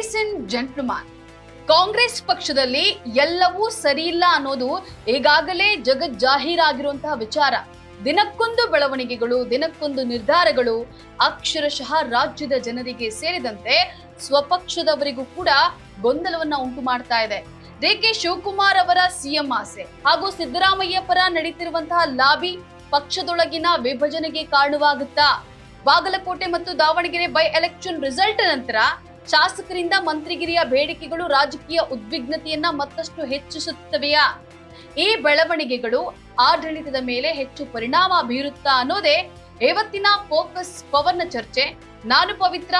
Ladies and gentleman, Congress ಪಕ್ಷದಲ್ಲಿ ಎಲ್ಲವೂ ಸರಿಯಿಲ್ಲ ಅನ್ನೋದು ಈಗಾಗಲೇ ಜಗಜ್ಜಾಹೀರಾಗಿರುವಂತಹ ವಿಚಾರ. ದಿನಕ್ಕೊಂದು ಬೆಳವಣಿಗೆಗಳು, ದಿನಕ್ಕೊಂದು ನಿರ್ಧಾರಗಳು ಅಕ್ಷರಶಃ ರಾಜ್ಯದ ಜನರಿಗೆ ಸೇರಿದಂತೆ ಸ್ವಪಕ್ಷದವರಿಗೂ ಕೂಡ ಗೊಂದಲವನ್ನ ಉಂಟು ಮಾಡ್ತಾ ಇದೆ. ಡಿ.ಕೆ. ಶಿವಕುಮಾರ್ ಅವರ ಸಿಎಂ ಆಸೆ ಹಾಗೂ ಸಿದ್ದರಾಮಯ್ಯ ಪರ ನಡೀತಿರುವಂತಹ ಲಾಬಿ ಪಕ್ಷದೊಳಗಿನ ವಿಭಜನೆಗೆ ಕಾರಣವಾಗುತ್ತಾ? ಬಾಗಲಕೋಟೆ ಮತ್ತು ದಾವಣಗೆರೆ ಬೈ ಎಲೆಕ್ಷನ್ ರಿಸಲ್ಟ್ ನಂತರ ಶಾಸಕರಿಂದ ಮಂತ್ರಿಗಿರಿಯ ಬೇಡಿಕೆಗಳು ರಾಜಕೀಯ ಉದ್ವಿಗ್ನತೆಯನ್ನ ಮತ್ತಷ್ಟು ಹೆಚ್ಚಿಸುತ್ತವೆಯಾ? ಈ ಬೆಳವಣಿಗೆಗಳು ಆಡಳಿತದ ಮೇಲೆ ಹೆಚ್ಚು ಪರಿಣಾಮ ಬೀರುತ್ತಾ ಅನ್ನೋದೇ ಇವತ್ತಿನ ಫೋಕಸ್ ಪವರ್ನ ಚರ್ಚೆ. ನಾನು ಪವಿತ್ರ,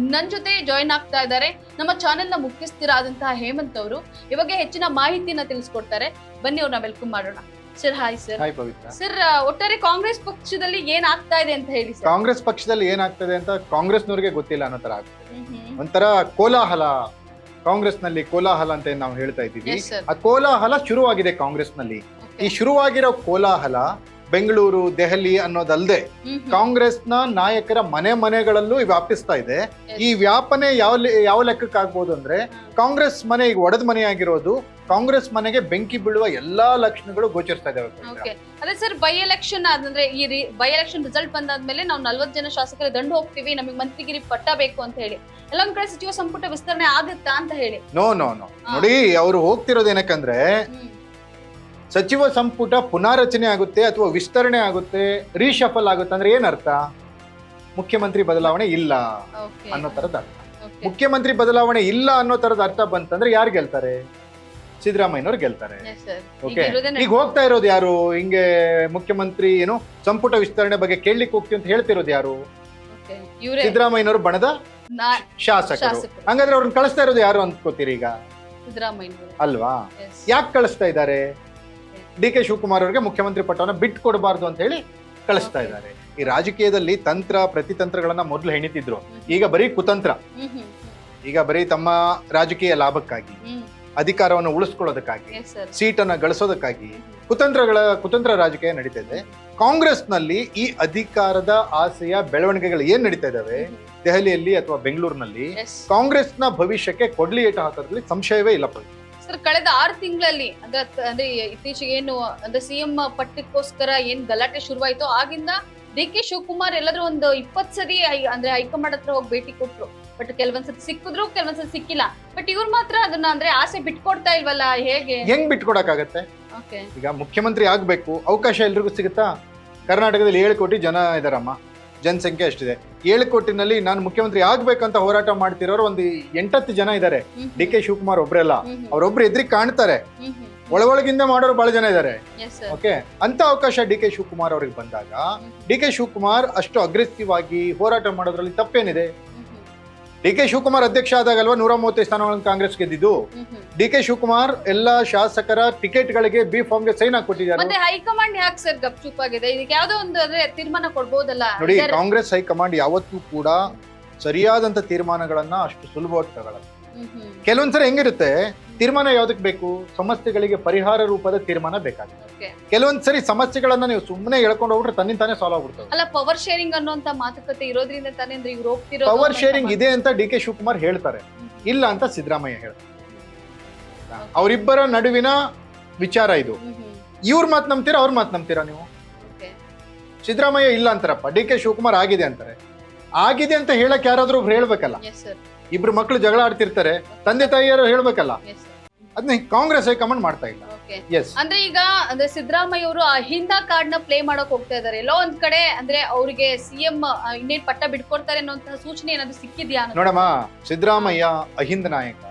ನನ್ನ ಜೊತೆ ಜಾಯಿನ್ ಆಗ್ತಾ ಇದ್ದಾರೆ ನಮ್ಮ ಚಾನೆಲ್ನ ಮುಖ್ಯಸ್ಥರಾದಂತಹ ಹೇಮಂತ್ ಅವರು. ಇವಾಗ ಹೆಚ್ಚಿನ ಮಾಹಿತಿಯನ್ನ ತಿಳಿಸ್ಕೊಡ್ತಾರೆ. ಬನ್ನಿ ಅವ್ರನ್ನ ವೆಲ್ಕಮ್ ಮಾಡೋಣ. Sir hi sir. ಹಾಯ್ ಪವಿತ್ರ. ಸರ್, ಒಟ್ಟಾರೆ ಕಾಂಗ್ರೆಸ್ ಪಕ್ಷದಲ್ಲಿ ಏನ್ ಆಗ್ತಾ ಇದೆ ಅಂತ ಹೇಳಿ ಸರ್. ಕಾಂಗ್ರೆಸ್ ಪಕ್ಷದಲ್ಲಿ ಏನಾಗ್ತದೆ ಅಂತ ಕಾಂಗ್ರೆಸ್ನವ್ರಿಗೆ ಗೊತ್ತಿಲ್ಲ ಅನ್ನೋ ತರ ಆಗ್ತದೆ. ಒಂಥರ ಕೋಲಾಹಲ, ಕಾಂಗ್ರೆಸ್ ನಲ್ಲಿ ಕೋಲಾಹಲ ಅಂತ ನಾವು ಹೇಳ್ತಾ ಇದ್ದೀವಿ. ಆ ಕೋಲಾಹಲ ಶುರುವಾಗಿದೆ ಕಾಂಗ್ರೆಸ್ ನಲ್ಲಿ. ಈ ಶುರುವಾಗಿರೋ ಕೋಲಾಹಲ ಬೆಂಗಳೂರು, ದೆಹಲಿ ಅನ್ನೋದಲ್ಲದೆ ಕಾಂಗ್ರೆಸ್ನ ನಾಯಕರ ಮನೆಗಳಲ್ಲೂ ವ್ಯಾಪಿಸ್ತಾ ಇದೆ. ಈ ವ್ಯಾಪನೆ ಯಾವ ಲೆಕ್ಕಕ್ಕಾಗ್ಬೋದು ಅಂದ್ರೆ, ಕಾಂಗ್ರೆಸ್ ಮನೆ ಈಗ ಒಡೆದ ಮನೆಯಾಗಿರೋದು, ಕಾಂಗ್ರೆಸ್ ಮನೆಗೆ ಬೆಂಕಿ ಬೀಳುವ ಎಲ್ಲಾ ಲಕ್ಷಣಗಳು ಗೋಚರಿಸ್ತಾ ಇದಾವೆ. ಅದೇ ಸರ್, ಬೈ ಎಲೆಕ್ಷನ್ ಆದ್ರೆ ಬೈ ಎಲೆಕ್ಷನ್ ರಿಸಲ್ಟ್ ಬಂದಾದ್ಮೇಲೆ ನಾವು 40 ಜನ ಶಾಸಕರ ದಂಡು ಹೋಗ್ತೀವಿ, ನಮಗೆ ಮಂತ್ರಿಗಿರಿ ಪಟ್ಟ ಬೇಕು ಅಂತ ಹೇಳಿ ಎಲ್ಲೊಂದ್ ಕಡೆ ಸಚಿವ ಸಂಪುಟ ವಿಸ್ತರಣೆ ಆಗುತ್ತಾ ಅಂತ ಹೇಳಿ. ನೋ ನೋಡಿ, ಅವರು ಹೋಗ್ತಿರೋದು ಏನಕ್ಕಂದ್ರೆ ಸಚಿವ ಸಂಪುಟ ಪುನಾರಚನೆ ಆಗುತ್ತೆ ಅಥವಾ ವಿಸ್ತರಣೆ ಆಗುತ್ತೆ, ರೀಶಫಲ್ ಆಗುತ್ತೆ ಅಂದ್ರೆ ಏನರ್ಥ? ಮುಖ್ಯಮಂತ್ರಿ ಬದಲಾವಣೆ ಇಲ್ಲ ಅನ್ನೋ ತರದ ಅರ್ಥ. ಮುಖ್ಯಮಂತ್ರಿ ಬದಲಾವಣೆ ಇಲ್ಲ ಅನ್ನೋ ತರದ ಅರ್ಥ ಬಂತಂದ್ರೆ ಯಾರು ಗೆಲ್ತಾರೆ? ಸಿದ್ದರಾಮಯ್ಯನವ್ರು ಗೆಲ್ತಾರೆ. ಓಕೆ, ಈಗ ಹೋಗ್ತಾ ಇರೋದು ಯಾರು? ಹಿಂಗೆ ಮುಖ್ಯಮಂತ್ರಿ ಏನು ಸಂಪುಟ ವಿಸ್ತರಣೆ ಬಗ್ಗೆ ಕೇಳಲಿಕ್ಕೆ ಹೋಗ್ತೀವಿ ಅಂತ ಹೇಳ್ತಿರೋದು ಯಾರು? ಸಿದ್ದರಾಮಯ್ಯನವರು ಬಣದ ಶಾಸಕರು. ಹಂಗಾದ್ರೆ ಅವ್ರನ್ನ ಕಳಿಸ್ತಾ ಇರೋದು ಯಾರು ಅಂದ್ಕೋತೀರಿ ಈಗ? ಅಲ್ವಾ? ಯಾಕೆ ಕಳಿಸ್ತಾ ಇದ್ದಾರೆ? ಡಿ.ಕೆ. ಶಿವಕುಮಾರ್ ಅವರಿಗೆ ಮುಖ್ಯಮಂತ್ರಿ ಪಟ್ಟವನ್ನ ಬಿಟ್ಟು ಕೊಡಬಾರ್ದು ಅಂತ ಹೇಳಿ ಕಳಿಸ್ತಾ ಇದ್ದಾರೆ. ಈ ರಾಜಕೀಯದಲ್ಲಿ ತಂತ್ರ ಪ್ರತಿತಂತ್ರಗಳನ್ನ ಮೊದಲು ಹೆಣಿತಿದ್ರು, ಈಗ ಬರೀ ಕುತಂತ್ರ. ಈಗ ಬರೀ ತಮ್ಮ ರಾಜಕೀಯ ಲಾಭಕ್ಕಾಗಿ, ಅಧಿಕಾರವನ್ನು ಉಳಿಸ್ಕೊಳ್ಳೋದಕ್ಕಾಗಿ, ಸೀಟನ್ನ ಗಳಿಸೋದಕ್ಕಾಗಿ ಕುತಂತ್ರ ರಾಜಕೀಯ ನಡೀತಾ ಇದೆ. ಕಾಂಗ್ರೆಸ್ ನಲ್ಲಿ ಈ ಅಧಿಕಾರದ ಆಸೆಯ ಬೆಳವಣಿಗೆಗಳು ಏನ್ ನಡೀತಾ ಇದಾವೆ ದೆಹಲಿಯಲ್ಲಿ ಅಥವಾ ಬೆಂಗಳೂರಿನಲ್ಲಿ, ಕಾಂಗ್ರೆಸ್ನ ಭವಿಷ್ಯಕ್ಕೆ ಕೊಡ್ಲಿ ಏಟು ಹಾಕೋದ್ರಲ್ಲಿ ಸಂಶಯವೇ ಇಲ್ಲ. ಸರ್, ಕಳೆದ 6 ತಿಂಗಳಲ್ಲಿ ಅಂದ್ರೆ ಇತ್ತೀಚೆಗೆ ಏನು ಅಂದ್ರೆ ಸಿಎಂ ಪಟ್ಟಕ್ಕೋಸ್ಕರ ಏನ್ ಗಲಾಟೆ ಶುರುವಾಯ್ತು, ಆಗಿಂದ ಡಿ.ಕೆ. ಶಿವಕುಮಾರ್ ಎಲ್ಲರೂ ಒಂದು 20 ಸರಿ ಅಂದ್ರೆ ಹೈಕಮಾಂಡ್ ಹತ್ರ ಹೋಗಿ ಭೇಟಿ ಕೊಟ್ರು. ಬಟ್ ಕೆಲವೊಂದ್ಸತಿ ಸಿಕ್ಕಿದ್ರು, ಕೆಲವೊಂದ್ಸತಿ ಸಿಕ್ಕಿಲ್ಲ. ಬಟ್ ಇವ್ರು ಮಾತ್ರ ಅದನ್ನ ಅಂದ್ರೆ ಆಸೆ ಬಿಟ್ಕೊಡ್ತಾ ಇಲ್ವಲ್ಲ, ಹೇಗೆ? ಹೆಂಗ್ ಬಿಟ್ಕೊಡಕ್ಕಾಗತ್ತೆ? ಈಗ ಮುಖ್ಯಮಂತ್ರಿ ಆಗ್ಬೇಕು, ಅವಕಾಶ ಎಲ್ರಿಗೂ ಸಿಗುತ್ತಾ? ಕರ್ನಾಟಕದಲ್ಲಿ 7 ಕೋಟಿ ಜನ ಇದಾರಮ್ಮ, ಜನಸಂಖ್ಯೆ ಅಷ್ಟಿದೆ. 7 ಕೋಟಿನಲ್ಲಿ ನಾನು ಮುಖ್ಯಮಂತ್ರಿ ಆಗ್ಬೇಕಂತ ಹೋರಾಟ ಮಾಡ್ತಿರೋರು ಒಂದು 8-10 ಜನ ಇದ್ದಾರೆ. ಡಿ.ಕೆ. ಶಿವಕುಮಾರ್ ಒಬ್ರಲ್ಲ, ಅವ್ರೊಬ್ರು ಎದ್ರಿಗೆ ಕಾಣ್ತಾರೆ, ಒಳಗಿಂದ ಮಾಡೋರು ಬಹಳ ಜನ ಇದ್ದಾರೆ. ಓಕೆ, ಅಂತ ಅವಕಾಶ ಡಿ.ಕೆ. ಶಿವಕುಮಾರ್ ಅವ್ರಿಗೆ ಬಂದಾಗ ಡಿ.ಕೆ. ಶಿವಕುಮಾರ್ ಅಷ್ಟು ಅಗ್ರೆಸಿವ್ ಆಗಿ ಹೋರಾಟ ಮಾಡೋದ್ರಲ್ಲಿ ತಪ್ಪೇನಿದೆ? ಡಿ.ಕೆ. ಶಿವಕುಮಾರ್ ಅಧ್ಯಕ್ಷ ಆದಾಗಲ್ವಾ 130 ಸ್ಥಾನಗಳನ್ನು ಕಾಂಗ್ರೆಸ್ ಗೆದ್ದಿದ್ದು. ಡಿ.ಕೆ. ಶಿವಕುಮಾರ್ ಎಲ್ಲಾ ಶಾಸಕರ ಟಿಕೆಟ್ ಗಳಿಗೆ ಬಿ ಫಾರ್ಮ್ ಗೆ ಸೈನ್ ಹಾಕೊಟ್ಟಿದ್ದಾರೆ. ಹೈಕಮಾಂಡ್ ಯಾಕೆ ಸರ್ ಗಪ್ಚುಪ್ ಆಗಿದೆ? ಇದಕ್ಕೆ ಯಾವ್ದೋ ಒಂದು ತೀರ್ಮಾನ ಕೊಡ್ಬೋದಲ್ಲ? ನೋಡಿ, ಕಾಂಗ್ರೆಸ್ ಹೈಕಮಾಂಡ್ ಯಾವತ್ತೂ ಕೂಡ ಸರಿಯಾದಂತ ತೀರ್ಮಾನಗಳನ್ನ ಅಷ್ಟು ಸುಲಭವಾಗಿ ತಗೊಳ್ಳಲ್ಲ. ಕೆಲವೊಂದ್ಸರಿ ಹೆಂಗಿರುತ್ತೆ, ತೀರ್ಮಾನ ಯಾವ್ದಕ್ ಬೇಕು? ಸಮಸ್ಯೆಗಳಿಗೆ ಪರಿಹಾರ ರೂಪದ ತೀರ್ಮಾನ ಬೇಕಾಗುತ್ತೆ. ಕೆಲವೊಂದ್ಸರಿ ಸಮಸ್ಯೆಗಳನ್ನ ನೀವು ಸುಮ್ಮನೆ ಹೇಳ್ಕೊಂಡು ಹೋಗ್ಬಿಟ್ರೆ ತನ್ನಿಂತಾನೆ ಸಾಲ್ವ್ ಆಗ್ಬಿಡ್ತವೆ. ಅಲ್ಲ, ಪವರ್ ಶೇರಿಂಗ್ ಅನ್ನುವಂತ ಮಾತುಕತೆ ಇರೋದ್ರಿಂದ ತಾನೇ ಇವ್ರು ಹೋಗ್ತಿರೋ. ಪವರ್ ಶೇರಿಂಗ್ ಇದೆ ಅಂತ ಡಿ.ಕೆ. ಶಿವಕುಮಾರ್ ಹೇಳ್ತಾರೆ, ಇಲ್ಲ ಅಂತ ಸಿದ್ದರಾಮಯ್ಯ ಹೇಳ್ತಾರೆ. ಅವರಿಬ್ಬರ ನಡುವಿನ ವಿಚಾರ ಇದು. ಇವ್ರ ಮಾತು ನಂಬ್ತೀರಾ, ಅವ್ರ ಮಾತು ನಂಬ್ತೀರಾ ನೀವು? ಸಿದ್ದರಾಮಯ್ಯ ಇಲ್ಲ ಅಂತಾರಪ್ಪ, ಡಿ.ಕೆ. ಶಿವಕುಮಾರ್ ಆಗಿದೆ ಅಂತಾರೆ. ಆಗಿದೆ ಅಂತ ಹೇಳಕ್ ಯಾರಾದ್ರೂ ಒಬ್ರು ಹೇಳ್ಬೇಕಲ್ಲ. ಇಬ್ರು ಮಕ್ಳು ಜಗಳ ಆಡ್ತಿರ್ತಾರೆ, ತಂದೆ ತಾಯಿಯರು ಹೇಳ್ಬೇಕಲ್ಲ. ಅದನ್ನ ಕಾಂಗ್ರೆಸ್ ಹೈಕಮಾಂಡ್ ಮಾಡ್ತಾ ಇಲ್ಲ. ಅಂದ್ರೆ ಈಗ ಅಂದ್ರೆ ಸಿದ್ದರಾಮಯ್ಯ ಅವರು ಅಹಿಂದ ಕಾರ್ಡ್ ನ ಪ್ಲೇ ಮಾಡಕ್ ಹೋಗ್ತಾ ಇದಾರೆ. ಎಲ್ಲೋ ಒಂದ್ ಕಡೆ ಅಂದ್ರೆ ಅವ್ರಿಗೆ ಸಿಎಂ ಇನ್ನೇನ್ ಪಟ್ಟ ಬಿಟ್ಕೊಡ್ತಾರೆ ಅನ್ನೋಂತಹ ಸೂಚನೆ ಏನಾದ್ರು ಸಿಕ್ಕಿದ್ಯಾ? ನೋಡಮ್ಮ, ಸಿದ್ದರಾಮಯ್ಯ ಅಹಿಂದ ನಾಯಕ.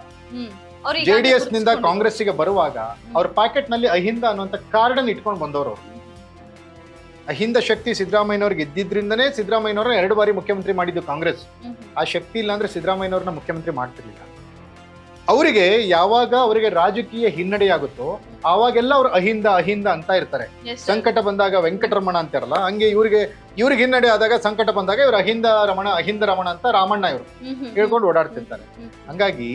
ಜೆಡಿಎಸ್ ನಿಂದ ಕಾಂಗ್ರೆಸ್ ಗೆ ಬರುವಾಗ ಅವ್ರ ಪ್ಯಾಕೆಟ್ ನಲ್ಲಿ ಅಹಿಂದ ಅನ್ನುವಂತ ಕಾರ್ಡ್ ಅನ್ನು ಇಟ್ಕೊಂಡು ಬಂದವರು. ಅಹಿಂದ ಶಕ್ತಿ ಸಿದ್ದರಾಮಯ್ಯನವ್ರಿಗೆ ಇದ್ದಿದ್ರಿಂದನೇ ಸಿದ್ದರಾಮಯ್ಯನವ್ರನ್ನ 2 ಬಾರಿ ಮುಖ್ಯಮಂತ್ರಿ ಮಾಡಿದ್ದು ಕಾಂಗ್ರೆಸ್. ಆ ಶಕ್ತಿ ಇಲ್ಲ ಅಂದ್ರೆ ಸಿದ್ದರಾಮಯ್ಯನವ್ರನ್ನ ಮುಖ್ಯಮಂತ್ರಿ ಮಾಡ್ತಿರ್ಲಿಲ್ಲ. ಅವರಿಗೆ ಯಾವಾಗ ಅವರಿಗೆ ರಾಜಕೀಯ ಹಿನ್ನಡೆಯಾಗುತ್ತೋ ಆವಾಗೆಲ್ಲ ಅವ್ರು ಅಹಿಂದ ಅಂತ ಇರ್ತಾರೆ. ಸಂಕಟ ಬಂದಾಗ ವೆಂಕಟರಮಣ ಅಂತಾರಲ್ಲ, ಹಂಗೆ ಇವ್ರಿಗೆ ಹಿನ್ನಡೆ ಆದಾಗ, ಸಂಕಟ ಬಂದಾಗ ಇವ್ರು ಅಹಿಂದ ರಮಣ ಅಂತ ರಾಮಣ್ಣ ಇವರು ಹೇಳ್ಕೊಂಡು ಓಡಾಡ್ತಿರ್ತಾರೆ. ಹಂಗಾಗಿ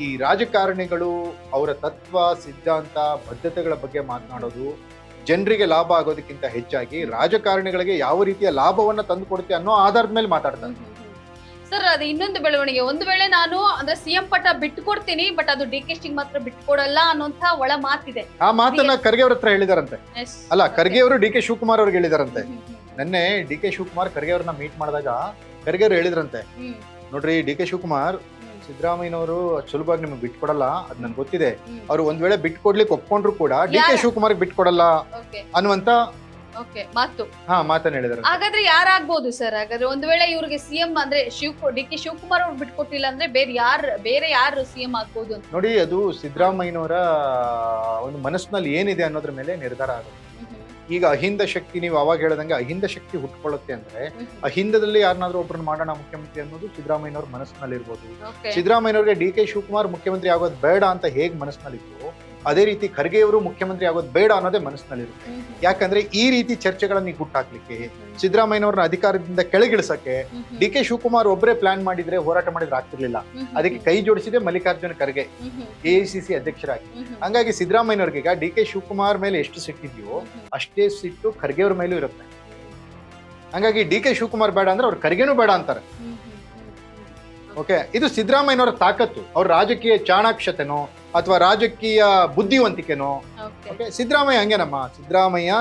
ಈ ರಾಜಕಾರಣಿಗಳು ಅವರ ತತ್ವ, ಸಿದ್ಧಾಂತ, ಬದ್ಧತೆಗಳ ಬಗ್ಗೆ ಮಾತನಾಡೋದು ಜನರಿಗೆ ಲಾಭ ಆಗೋದಕ್ಕಿಂತ ಹೆಚ್ಚಾಗಿ ರಾಜಕಾರಣಿಗಳಿಗೆ ಯಾವ ರೀತಿಯ ಲಾಭವನ್ನ ತಂದು ಕೊಡುತ್ತೆ ಅನ್ನೋ ಆಧಾರದ ಮೇಲೆ ಮಾತಾಡ್ತಾರೆ. ಸರ್ ಅದು ಇನ್ನೊಂದು ಬೆಳವಣಿಗೆ, ಒಂದು ವೇಳೆ ನಾನು ಅಂದ್ರೆ ಸಿಎಂ ಪಟ್ಟ ಬಿಟ್ಕೊಡ್ತೀನಿ ಬಟ್ ಅದು ಡಿ ಕೆ ಶಿಂಗ್ ಮಾತ್ರ ಬಿಟ್ಕೊಡಲ್ಲ ಅನ್ನೋಂತ ಒಳ ಮಾತಿದೆ. ಆ ಮಾತನ್ನ ಖರ್ಗೆ ಅವ್ರ ಹತ್ರ ಹೇಳಿದಾರಂತೆ. Yes. ಅಲ್ಲ, ಖರ್ಗೆ ಅವರು ಡಿ ಕೆ ಶಿವಕುಮಾರ್ ಅವ್ರಿಗೆ ಹೇಳಿದಾರಂತೆ. ಹ್ಮ್, ಹ್ಮ್, ನೆನ್ನೆ ಡಿ ಕೆ ಶಿವಕುಮಾರ್ ಖರ್ಗೆ ಅವ್ರನ್ನ ಮೀಟ್ ಮಾಡಿದಾಗ ಖರ್ಗೆ ಅವ್ರು ಹೇಳಿದ್ರಂತೆ, ಹ್ಮ್, ನೋಡ್ರಿ ಡಿ ಕೆ ಶಿವಕುಮಾರ್, ಹ್ಮ್, ಸಿದ್ದರಾಮಯ್ಯನವರು ಸುಲಭವಾಗಿ ನಿಮ್ಗೆ ಬಿಟ್ಕೊಡಲ್ಲ, ಅದ್ ನನ್ಗೆ ಗೊತ್ತಿದೆ. ಹ್ಮ್. ಅವ್ರು ಒಂದ್ ವೇಳೆ ಬಿಟ್ಕೊಡ್ಲಿಕ್ಕೆ ಒಪ್ಕೊಂಡ್ರು ಕೂಡ ಡಿ ಕೆ ಶಿವಕುಮಾರ್ ಬಿಟ್ಕೊಡಲ್ಲ Okay, ಅನ್ನುವಂತ okay, ಮಾತು. ಮಾತನ್ನ ಹೇಳಿದಾರೆ. ಹಾಗಾದ್ರೆ ಯಾರಾಗ್ಬೋದು ಸರ್? ಹಾಗಾದ್ರೆ ಒಂದು ವೇಳೆ ಇವ್ರಿಗೆ ಸಿಎಂ ಅಂದ್ರೆ ಡಿ ಕೆ ಶಿವಕುಮಾರ್ ಅವ್ರು ಬಿಟ್ಕೊಟ್ಟಿಲ್ಲ ಅಂದ್ರೆ ಬೇರೆ ಯಾರು ಸಿಎಂ ಆಗ್ಬೋದು ಅಂತ? ನೋಡಿ, ಅದು ಸಿದ್ದರಾಮಯ್ಯನವರ ಒಂದು ಮನಸ್ಸಿನಲ್ಲಿ ಏನಿದೆ ಅನ್ನೋದ್ರ ಮೇಲೆ ನಿರ್ಧಾರ ಆಗುತ್ತೆ. ಈಗ ಅಹಿಂದ ಶಕ್ತಿ, ನೀವು ಅವಾಗ ಹೇಳದಂಗೆ ಅಹಿಂದ ಶಕ್ತಿ ಹುಟ್ಕೊಳ್ಳುತ್ತೆ ಅಂದ್ರೆ ಅಹಿಂದದಲ್ಲಿ ಯಾರನ್ನಾದ್ರೂ ಒಬ್ಬರನ್ನ ಮಾಡೋಣ ಮುಖ್ಯಮಂತ್ರಿ ಅನ್ನೋದು ಸಿದ್ದರಾಮಯ್ಯನವ್ರ ಮನಸ್ಸಿನಲ್ಲಿ ಇರ್ಬೋದು. ಸಿದ್ದರಾಮಯ್ಯನವ್ರಿಗೆ ಡಿ ಕೆ ಶಿವಕುಮಾರ್ ಮುಖ್ಯಮಂತ್ರಿ ಆಗೋದು ಬೇಡ ಅಂತ ಹೇಗ್ ಮನಸ್ಸಿನಲ್ಲಿತ್ತು, ಅದೇ ರೀತಿ ಖರ್ಗೆ ಅವರು ಮುಖ್ಯಮಂತ್ರಿ ಆಗೋದು ಬೇಡ ಅನ್ನೋದೇ ಮನಸ್ಸಿನಲ್ಲಿರುತ್ತೆ. ಯಾಕಂದ್ರೆ ಈ ರೀತಿ ಚರ್ಚೆಗಳನ್ನ ಹುಟ್ಟಾಕ್ಲಿಕ್ಕೆ, ಸಿದ್ದರಾಮಯ್ಯನವ್ರನ್ನ ಅಧಿಕಾರದಿಂದ ಕೆಳಗಿಳಿಸಕ್ಕೆ ಡಿ ಕೆ ಶಿವಕುಮಾರ್ ಒಬ್ಬರೇ ಪ್ಲಾನ್ ಮಾಡಿದ್ರೆ, ಹೋರಾಟ ಮಾಡಿದ್ರೆ ಆಗ್ತಿರ್ಲಿಲ್ಲ. ಅದಕ್ಕೆ ಕೈ ಜೋಡಿಸಿದೆ ಮಲ್ಲಿಕಾರ್ಜುನ ಖರ್ಗೆ AICC ಅಧ್ಯಕ್ಷರಾಗಿ. ಹಂಗಾಗಿ ಸಿದ್ದರಾಮಯ್ಯನವ್ರಿಗೆ ಈಗ ಡಿ ಕೆ ಶಿವಕುಮಾರ್ ಮೇಲೆ ಎಷ್ಟು ಸಿಟ್ಟಿದೆಯೋ ಅಷ್ಟೇ ಸಿಟ್ಟು ಖರ್ಗೆ ಅವ್ರ ಮೇಲೂ ಇರುತ್ತೆ. ಹಂಗಾಗಿ ಡಿ ಕೆ ಶಿವಕುಮಾರ್ ಬೇಡ ಅಂದ್ರೆ ಅವ್ರು ಖರ್ಗೆನೂ ಬೇಡ ಅಂತಾರೆ. ಓಕೆ, ಇದು ಸಿದ್ದರಾಮಯ್ಯನವರ ತಾಕತ್ತು, ಅವ್ರ ರಾಜಕೀಯ ಚಾಣಾಕ್ಷತೆನೋ ಅಥವಾ ರಾಜಕೀಯ ಬುದ್ಧಿವಂತಿಕೆನೋ. ಓಕೆ, ಸಿದ್ದರಾಮಯ್ಯ ಹಂಗೇನಮ್ಮ, ಸಿದ್ದರಾಮಯ್ಯ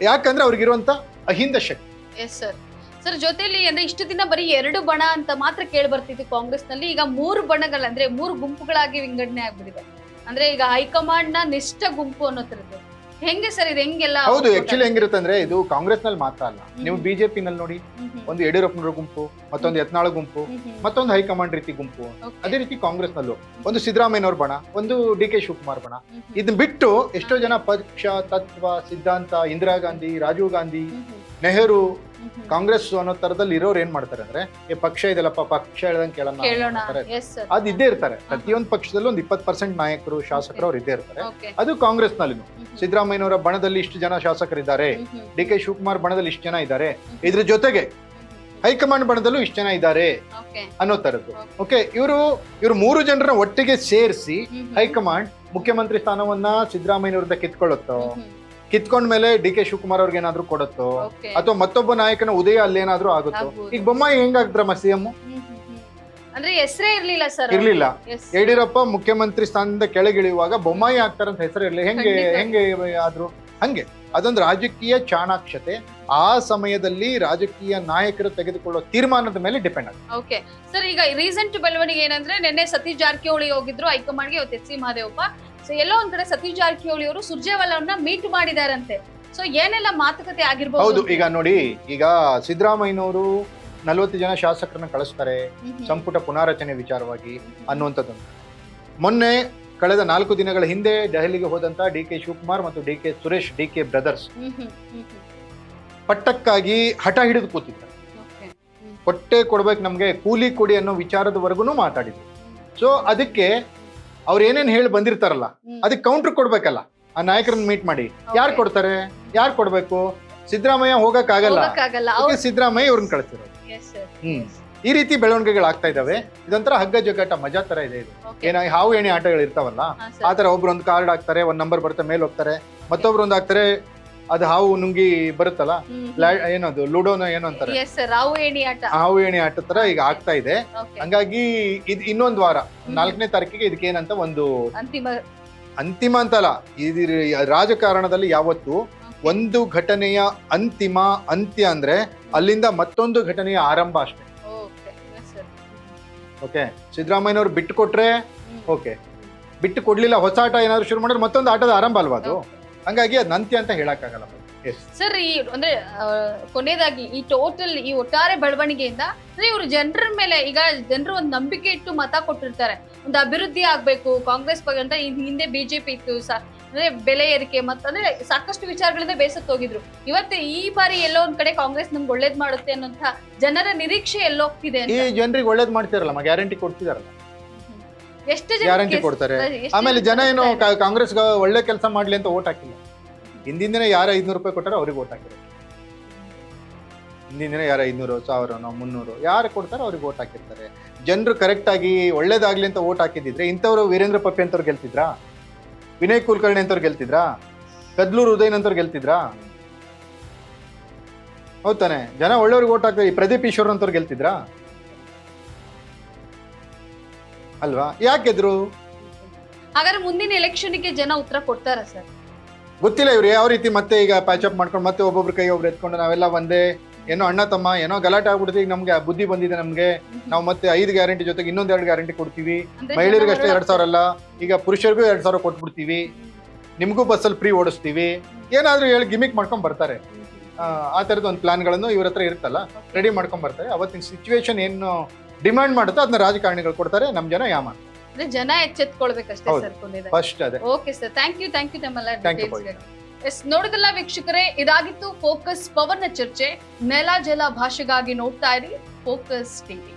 ಯಾಕಂದ್ರೆ ಅವ್ರಿಗಿರುವಂತ ಅಹಿಂದ ಶಕ್ತಿ. Yes sir. ಸರ್, ಜೊತೆಲಿ ಅಂದ್ರೆ ಇಷ್ಟು ದಿನ ಬರೀ 2 ಬಣ ಅಂತ ಮಾತ್ರ ಕೇಳಿ ಬರ್ತಿತ್ತು ಕಾಂಗ್ರೆಸ್ ನಲ್ಲಿ, ಈಗ 3 ಬಣಗಳಂದ್ರೆ 3 ಗುಂಪುಗಳಾಗಿ ವಿಂಗಡಣೆ ಆಗ್ಬಿಟ್ಟಿದೆ. ಅಂದ್ರೆ ಈಗ ಹೈಕಮಾಂಡ್ ನ ನಿಷ್ಠ ಗುಂಪು ಅನ್ನೋ ತರದ್ದು ಹೆಂಗೆ ಸರ್? ಇದು ಹೆಂಗೆಲ್ಲ? ಹೌದು, ಆಕ್ಚುಲಿ ಹೆಂಗಿರುತ್ತೆ ಅಂದ್ರೆ ಇದು ಕಾಂಗ್ರೆಸ್ ನಲ್ಲಿ ಮಾತ್ರ ಅಲ್ಲ, ನೀವು ಬಿಜೆಪಿ ನಲ್ಲಿ ನೋಡಿ, ಒಂದು ಯಡಿಯೂರಪ್ಪನವರ ಗುಂಪು, ಮತ್ತೊಂದು ಯತ್ನಾಳ ಗುಂಪು, ಮತ್ತೊಂದು ಹೈಕಮಾಂಡ್ ರೀತಿ ಗುಂಪು. ಅದೇ ರೀತಿ ಕಾಂಗ್ರೆಸ್ ನಲ್ಲೂ ಒಂದು ಸಿದ್ದರಾಮಯ್ಯನವ್ರ ಬಣ, ಒಂದು ಡಿ ಕೆ ಶಿವಕುಮಾರ್ ಬಣ. ಇದನ್ನ ಬಿಟ್ಟು ಎಷ್ಟೋ ಜನ ಪಕ್ಷ, ತತ್ವ, ಸಿದ್ಧಾಂತ, ಇಂದಿರಾ ಗಾಂಧಿ, ರಾಜೀವ್ ಗಾಂಧಿ, ನೆಹರು, ಕಾಂಗ್ರೆಸ್ ಅನ್ನೋ ತರದಲ್ಲಿ ಇರೋರು ಏನ್ ಮಾಡ್ತಾರೆ ಅಂದ್ರೆ, ಈ ಪಕ್ಷ ಇದೆಲ್ಲಪ್ಪ, ಪಕ್ಷ ಹೇಳ್ದಂಗೆ ಕೇಳೋಣ, ಅದ್ ಇದ್ದೇ ಇರ್ತಾರೆ. ಪ್ರತಿಯೊಂದು ಪಕ್ಷದಲ್ಲೂ ಒಂದು 20% ನಾಯಕರು, ಶಾಸಕರು ಅವ್ರು ಇದ್ದೇ ಇರ್ತಾರೆ. ಅದು ಕಾಂಗ್ರೆಸ್ ನಲ್ಲಿ ಸಿದ್ದರಾಮಯ್ಯನವರ ಬಣದಲ್ಲಿ ಇಷ್ಟು ಜನ ಶಾಸಕರಿದ್ದಾರೆ, ಡಿ ಕೆ ಶಿವಕುಮಾರ್ ಬಣದಲ್ಲಿ ಇಷ್ಟು ಜನ ಇದ್ದಾರೆ, ಇದ್ರ ಜೊತೆಗೆ ಹೈಕಮಾಂಡ್ ಬಣದಲ್ಲೂ ಇಷ್ಟು ಜನ ಇದ್ದಾರೆ ಅನ್ನೋ ತರದ್ದು. ಓಕೆ, ಇವರು 3 ಜನರನ್ನ ಒಟ್ಟಿಗೆ ಸೇರಿಸಿ ಹೈಕಮಾಂಡ್ ಮುಖ್ಯಮಂತ್ರಿ ಸ್ಥಾನವನ್ನ ಸಿದ್ದರಾಮಯ್ಯನವ್ರದ ಕಿತ್ಕೊಂಡ್ಮೇಲೆ ಡಿ ಕೆ ಶಿವಕುಮಾರ್ ಅವ್ರಿಗೆ ಏನಾದ್ರು ಕೊಡುತ್ತೋ, ಅಥವಾ ಮತ್ತೊಬ್ಬ ನಾಯಕನ ಉದಯ ಅಲ್ಲೇನಾದ್ರೂ ಆಗುತ್ತೋ. ಈಗ ಬೊಮ್ಮಾಯಿ ಹೆಂಗಾಗ್ತಾರಮ್ಮ ಸಿಎಂ? ಅಂದ್ರೆ ಹೆಸರೇ ಇರ್ಲಿಲ್ಲ. ಯಡಿಯೂರಪ್ಪ ಮುಖ್ಯಮಂತ್ರಿ ಸ್ಥಾನದಿಂದ ಕೆಳಗಿಳಿಯುವಾಗ ಬೊಮ್ಮಾಯಿ ಆಗ್ತಾರಂತ ಹೆಸರು ಇರ್ಲಿ, ಹೆಂಗೆ ಆದ್ರು? ಹಂಗೆ ಅದೊಂದು ರಾಜಕೀಯ ಚಾಣಾಕ್ಷತೆ, ಆ ಸಮಯದಲ್ಲಿ ರಾಜಕೀಯ ನಾಯಕರು ತೆಗೆದುಕೊಳ್ಳುವ ತೀರ್ಮಾನದ ಮೇಲೆ ಡಿಪೆಂಡ್ ಆಗುತ್ತೆ. ಓಕೆ ಸರ್, ಈಗ ರೀಸೆಂಟ್ ಬೆಳವಣಿಗೆ ಏನಂದ್ರೆ, ನಿನ್ನೆ ಸತೀಶ್ ಜಾರಕಿಹೊಳಿ ಹೋಗಿದ್ರು ಹೈಕಮಾಂಡ್ಗೆ, ಇವತ್ತು ಎಚ್ ಸಿ ಮಹದೇವಪ್ಪ. ಸೊ ಎಲ್ಲೋ ಒಂದ್ ಕಡೆ ಸತೀಶ್ ಜಾರಕಿಹೊಳಿ ಅವರು ಸುರ್ಜೇವಾಲಾ ಮೀಟ್ ಮಾಡಿದಾರಂತೆ. ಸೊ ಏನೆಲ್ಲ ಮಾತುಕತೆ ಆಗಿರ್ಬೋದು? ಹೌದು, ಈಗ ನೋಡಿ, ಈಗ ಸಿದ್ದರಾಮಯ್ಯನವರು 40 ಜನ ಶಾಸಕರನ್ನ ಕಳಿಸ್ತಾರೆ ಸಂಪುಟ ಪುನಾರಚನೆ ವಿಚಾರವಾಗಿ ಅನ್ನುವಂಥದ್ದು. ಮೊನ್ನೆ ಕಳೆದ 4 ದಿನಗಳ ಹಿಂದೆ ದೆಹಲಿಗೆ ಹೋದಂತ ಡಿ ಕೆ ಶಿವಕುಮಾರ್ ಮತ್ತು D K Suresh, D K brothers ಪಟ್ಟಕ್ಕಾಗಿ ಹಠ ಹಿಡಿದು ಕೂತಿದ್ದಾರೆ. ಹೊಟ್ಟೆ ಕೊಡ್ಬೇಕು ನಮ್ಗೆ, ಕೂಲಿ ಕೊಡಿ ಅನ್ನೋ ವಿಚಾರದವರೆಗೂ ಮಾತಾಡಿದ್ರು. ಸೊ ಅದಕ್ಕೆ ಅವ್ರು ಏನೇನ್ ಹೇಳಿ ಬಂದಿರ್ತಾರಲ್ಲ, ಅದಕ್ಕೆ ಕೌಂಟರ್ ಕೊಡ್ಬೇಕಲ್ಲ. ಆ ನಾಯಕರನ್ನ ಮೀಟ್ ಮಾಡಿ ಯಾರು ಕೊಡ್ತಾರೆ, ಯಾರು ಕೊಡ್ಬೇಕು? ಸಿದ್ದರಾಮಯ್ಯ ಹೋಗಕ್ ಆಗಲ್ಲ, ಸಿದ್ದರಾಮಯ್ಯ ಇವ್ರನ್ನ ಕಳಿಸ್ತಿರೋದು. ಈ ರೀತಿ ಬೆಳವಣಿಗೆಗಳಾಗ್ತಾ ಇದಾವೆ. ಇದೊಂಥರ ಹಗ್ಗ ಜಗ್ಗಾಟ ಮಜಾ ತರ ಇದೆ. ಇದು ಏನ ಹಾವು ಎಣೆ ಆಟಗಳು ಇರ್ತಾವಲ್ಲ, ಆತರ ಒಬ್ರು ಒಂದು ಕಾರ್ಡ್ ಹಾಕ್ತಾರೆ, ಒಂದ್ ನಂಬರ್ ಬರುತ್ತೆ, ಮೇಲೆ ಹೋಗ್ತಾರೆ, ಮತ್ತೊಬ್ರು ಒಂದು ಹಾಕ್ತಾರೆ, ಅದು ಹಾವು ನುಂಗಿ ಬರುತ್ತಲ್ಲ, ಏನದು ಲೂಡೋನ ಏನೋ ಅಂತಾರೆ, ಹಾವು ಎಣೆ ಆಟ ತರ ಈಗ ಆಗ್ತಾ ಇದೆ. ಹಂಗಾಗಿ ಇನ್ನೊಂದ್ ವಾರ 4ನೇ ತಾರೀಕಿಗೆ ಇದಕ್ಕೆ ಏನಂತ ಒಂದು ಅಂತಿಮ ಅಂತಲ್ಲ, ಇದು ರಾಜಕಾರಣದಲ್ಲಿ ಯಾವತ್ತು ಒಂದು ಘಟನೆಯ ಅಂತ್ಯ ಅಂದ್ರೆ ಅಲ್ಲಿಂದ ಮತ್ತೊಂದು ಘಟನೆಯ ಆರಂಭ ಅಷ್ಟೇ. ಓಕೆ, ಸಿದ್ದರಾಮಯ್ಯನವ್ರು ಬಿಟ್ಟು ಕೊಟ್ರೆ ಓಕೆ, ಬಿಟ್ಟು ಕೊಡ್ಲಿಲ್ಲ, ಹೊಸ ಆಟ ಏನಾದ್ರು ಶುರು ಮಾಡಿದ್ರೆ ಮತ್ತೊಂದು ಆಟದ ಆರಂಭ ಅಲ್ವಾ ಅದು. ಹಂಗಾಗಿ ಅದ್ ಅಂತ್ಯ ಅಂತ ಹೇಳಕ್ಕಾಗಲ್ಲ ಸರ್. ಈ ಅಂದ್ರೆ ಕೊನೆಯದಾಗಿ ಈ ಒಟ್ಟಾರೆ ಬೆಳವಣಿಗೆಯಿಂದ ಇವರು ಜನರ ಮೇಲೆ, ಈಗ ಜನರು ಒಂದು ನಂಬಿಕೆ ಇಟ್ಟು ಮತ ಕೊಟ್ಟಿರ್ತಾರೆ, ಒಂದು ಅಭಿವೃದ್ಧಿ ಆಗ್ಬೇಕು ಕಾಂಗ್ರೆಸ್ ಬಗ್ಗೆ ಅಂತ. ಹಿಂದೆ ಬಿಜೆಪಿ ಇತ್ತು ಅಂದ್ರೆ ಬೆಲೆ ಏರಿಕೆ ಮತ್ತಂದ್ರೆ ಸಾಕಷ್ಟು ವಿಚಾರಗಳಿಂದ ಬೇಸತ್ತು ಹೋಗಿದ್ರು. ಇವತ್ತು ಈ ಬಾರಿ ಎಲ್ಲೋ ಒಂದ್ ಕಡೆ ಕಾಂಗ್ರೆಸ್ ನಮ್ಗೆ ಒಳ್ಳೇದ್ ಮಾಡುತ್ತೆ ಅನ್ನೋಂತ ಜನರ ನಿರೀಕ್ಷೆ ಎಲ್ಲೋಗ್ತಿದೆ. ಈ ಜನರಿಗೆ ಒಳ್ಳೇದ್ ಮಾಡ್ತಿರಲ್ಲ, ಗ್ಯಾರಂಟಿ ಕೊಡ್ತಿದಾರಲ್ಲ, ಎಷ್ಟು ಗ್ಯಾರಂಟಿ ಕೊಡ್ತಾರೆ. ಆಮೇಲೆ ಜನ ಏನು ಕಾಂಗ್ರೆಸ್ ಒಳ್ಳೆ ಕೆಲಸ ಮಾಡ್ಲಿ ಅಂತ ಓಟ್ ಹಾಕಿಲ್ಲ. ಹಿಂದಿನ ದಿನ ಯಾರು 500 ರೂಪಾಯಿ ಕೊಟ್ಟಾರೋ ಅವ್ರಿಗೆ ಓಟ್ ಹಾಕಿರೋ, ಹಿಂದಿನ ದಿನ ಯಾರು 500, 1000, 300 ಯಾರು ಕೊಡ್ತಾರೋ ಅವ್ರಿಗೆ ಓಟ್ ಹಾಕಿರ್ತಾರೆ. ಜನರು ಕರೆಕ್ಟ್ ಆಗಿ ಒಳ್ಳೇದಾಗ್ಲಿ ಅಂತ ಓಟ್ ಹಾಕಿದ್ರೆ ಇಂಥವ್ರು ವೀರೇಂದ್ರ ಪಪ್ಪಿ ಅಂತವ್ರು ಗೆಲ್ತಿದ್ರಾ, ವಿನಯ್ ಕುಲಕರ್ಣಿ ಅಂತವ್ರು ಗೆಲ್ತಿದ್ರಾ, ಕದ್ಲೂರು ಉದಯನ್ ಅಂತವ್ರು ಗೆಲ್ತಿದ್ರಾ? ಹೌದಾನೆ, ಜನ ಒಳ್ಳೆಯವ್ರಿಗೆ ಓಟ್ ಹಾಕ್ತಾರೆ. ಈ ಪ್ರದೀಪ್ ಈಶ್ವರ್ ಅಂತವ್ರು ಗೆಲ್ತಿದ್ರಾ? ಅಲ್ವಾ? ಯಾಕೆದ್ರು? ಹಾಗಾದ್ರೆ ಮುಂದಿನ ಎಲೆಕ್ಷನ್ಗೆ ಜನ ಉತ್ತರ ಕೊಡ್ತಾರ ಸರ್? ಗೊತ್ತಿಲ್ಲ ಇವ್ರು ಯಾವ ರೀತಿ ಮತ್ತೆ ಈಗ ಪ್ಯಾಚಪ್ ಮಾಡ್ಕೊಂಡು ಮತ್ತೆ ಒಬ್ಬೊಬ್ರ ಕೈ ಒಬ್ರು ಎತ್ಕೊಂಡು ನಾವೆಲ್ಲ ಒಂದೇ ಏನೋ ಅಣ್ಣ ತಮ್ಮ ಏನೋ ಗಲಾಟೆ ಆಗ್ಬಿಡ್ತೀವಿ. ಈಗ ನಮ್ಗೆ ಬುದ್ಧಿ ಬಂದಿದೆ ನಮ್ಗೆ, ನಾವು ಮತ್ತೆ 5 ಗ್ಯಾರಂಟಿ ಜೊತೆಗೆ ಇನ್ನೊಂದ್ 2 ಗ್ಯಾರಂಟಿ ಕೊಡ್ತೀವಿ. ಮಹಿಳೆಯರಿಗೆ ಅಷ್ಟೇ 2,000 ಅಲ್ಲ, ಈಗ ಪುರುಷರಿಗೂ 2,000 ಕೊಟ್ಬಿಡ್ತೀವಿ, ನಿಮ್ಗೂ ಬಸ್ಸಲ್ಲಿ ಫ್ರೀ ಓಡಿಸ್ತೀವಿ, ಏನಾದ್ರೂ ಹೇಳಿ ಗಿಮಿಕ್ ಮಾಡ್ಕೊಂಡ್ ಬರ್ತಾರೆ. ಆ ತರದ ಒಂದು ಪ್ಲಾನ್ಗಳನ್ನು ಇವ್ರ ಹತ್ರ ಇರುತ್ತಲ್ಲ, ರೆಡಿ ಮಾಡ್ಕೊಂಡ್ ಬರ್ತಾರೆ. ಅವತ್ತಿನ ಸಿಚುವೇಶನ್ ಏನು ಡಿಮಾಂಡ್ ಮಾಡುತ್ತೋ ಅದನ್ನ ರಾಜಕಾರಣಿಗಳು ಕೊಡ್ತಾರೆ, ನಮ್ ಜನ ಯಾಮಾಡ್ತಾರೆ. ಜನ ಎಚ್ಚೆತ್ಕೊಳ್ಬೇಕಷ್ಟೇ ಸರ್. ಫಸ್ಟ್ ಅದೇ. ಓಕೆ ಸರ್, ಥ್ಯಾಂಕ್ ಯು ತಮ್ಮೆಲ್ಲ Thank you, ಎಸ್ ನೋಡಿದಲ್ಲ ವೀಕ್ಷಕರೇ, ಇದಾಗಿತ್ತು ಫೋಕಸ್ ಪವರ್ನ ಚರ್ಚೆ. ನೆಲ ಜಲ ಭಾಷೆಗಾಗಿ ನೋಡ್ತಾ ಇರಿ ಫೋಕಸ್ ಟಿವಿ.